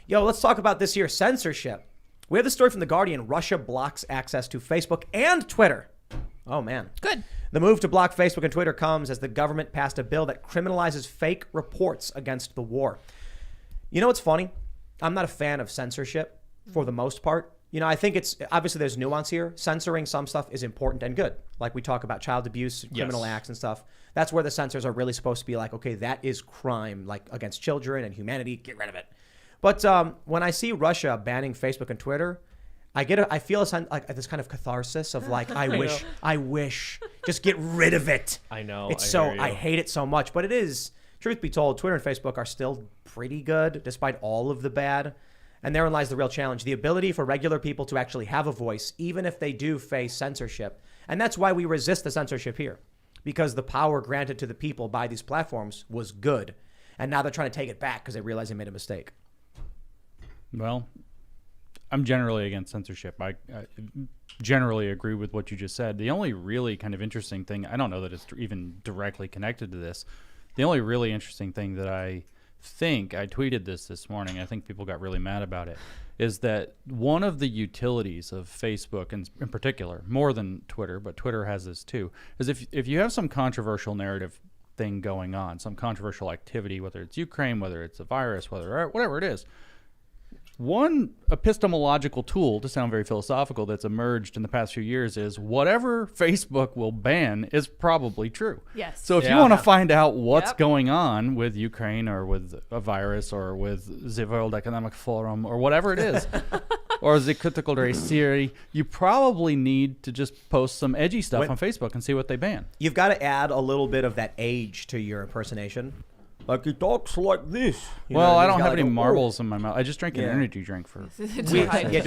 Yo, let's talk about this here censorship. We have the story from The Guardian. Russia blocks access to Facebook and Twitter. Oh, man. Good. The move to block Facebook and Twitter comes as the government passed a bill that criminalizes fake reports against the war. You know what's funny? I'm not a fan of censorship for the most part. You know, I think it's obviously there's nuance here. Censoring some stuff is important and good. Like we talk about child abuse, criminal acts and stuff. That's where the censors are really supposed to be like, okay, that is crime, like against children and humanity. Get rid of it. But when I see Russia banning Facebook and Twitter, I feel like this kind of catharsis of like, I wish, just get rid of it. I know. I hate it so much, but it is, truth be told, Twitter and Facebook are still pretty good despite all of the bad. And therein lies the real challenge, the ability for regular people to actually have a voice, even if they do face censorship. And that's why we resist the censorship here, because the power granted to the people by these platforms was good. And now they're trying to take it back because they realize they made a mistake. Well, I'm generally against censorship. I generally agree with what you just said. The only really kind of interesting thing, I don't know that it's even directly connected to this. The only really interesting thing that I tweeted this morning, I think people got really mad about it, is that one of the utilities of Facebook in particular, more than Twitter, but Twitter has this too, is if you have some controversial narrative thing going on, some controversial activity, whether it's Ukraine, whether it's a virus, whatever it is, one epistemological tool, to sound very philosophical, that's emerged in the past few years is whatever Facebook will ban is probably true. Yes. So if you want to find out what's going on with Ukraine or with a virus or with the World Economic Forum or whatever it is, or the critical race theory, you probably need to just post some edgy stuff on Facebook and see what they ban. You've got to add a little bit of that age to your impersonation. Like he talks like this. Well, I don't have any marbles in my mouth. I just drank an energy drink for. Do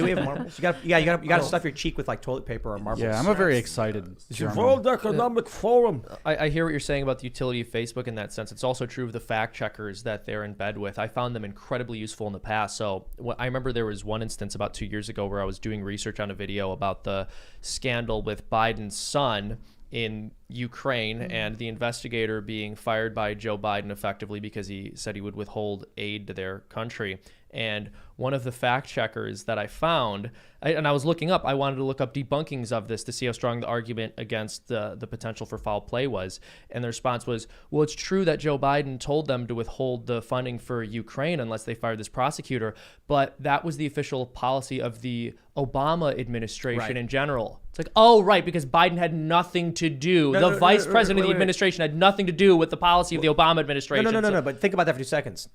we have marbles? You got to stuff your cheek with like toilet paper or marbles. Yeah, I'm a very excited. It's the World Economic Forum. I hear what you're saying about the utility of Facebook in that sense. It's also true of the fact checkers that they're in bed with. I found them incredibly useful in the past. So I remember there was one instance about 2 years ago where I was doing research on a video about the scandal with Biden's son in Ukraine and the investigator being fired by Joe Biden effectively because he said he would withhold aid to their country. And one of the fact checkers that I found, and I was looking up, I wanted to look up debunkings of this to see how strong the argument against the potential for foul play was. And the response was, well, it's true that Joe Biden told them to withhold the funding for Ukraine unless they fired this prosecutor, but that was the official policy of the Obama administration in general. It's like, oh, right, because Biden had nothing to do. The vice president of the administration had nothing to do with the policy of the Obama administration. No, but think about that for 2 seconds.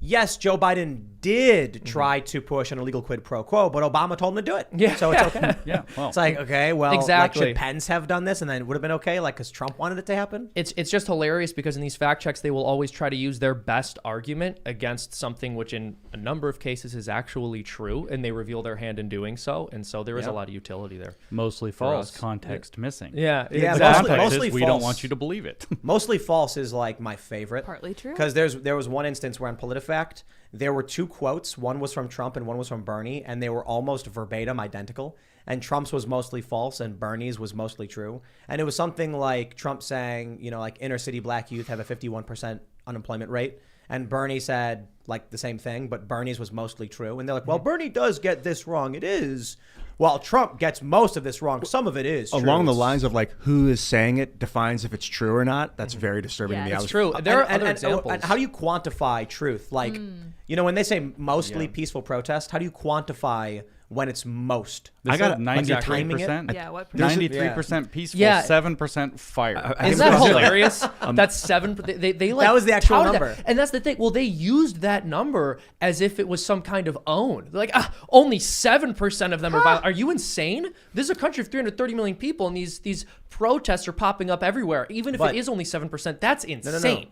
Yes, Joe Biden did try to push an illegal quid pro quo, but Obama told him to do it. Yeah. So it's okay. Yeah. Well, it's like, okay, well, exactly. like, should Pence have done this and then it would have been okay, like, because Trump wanted it to happen? It's just hilarious because in these fact checks, they will always try to use their best argument against something which in a number of cases is actually true, and they reveal their hand in doing so. And so there is a lot of utility there. Mostly false, context missing. Yeah, exactly. Mostly we don't want you to believe it. Mostly false is like my favorite. Partly true. Because there was one instance where on PolitiFact, there were 2 quotes. One was from Trump and one was from Bernie, and they were almost verbatim identical. And Trump's was mostly false and Bernie's was mostly true. And it was something like Trump saying, you know, like inner city black youth have a 51% unemployment rate. And Bernie said like the same thing, but Bernie's was mostly true. And they're like, well, Bernie does get this wrong. It is. Well, Trump gets most of this wrong. Some of it is true. Along the lines of like who is saying it defines if it's true or not. That's very disturbing to me. It's true. There are other examples. And how do you quantify truth? Like, you know, when they say mostly peaceful protest, how do you quantify when it's most? I got 93%. Yeah, what 93% peaceful, Yeah. 7% fire. Isn't that hilarious? That's 7. They like that was the actual touted number. that. And that's the thing. Well, they used that number as if it was some kind of own. They're like, only 7% of them are violent. Are you insane? This is a country of 330 million people, and these protests are popping up everywhere. Even if it is only 7%, that's insane.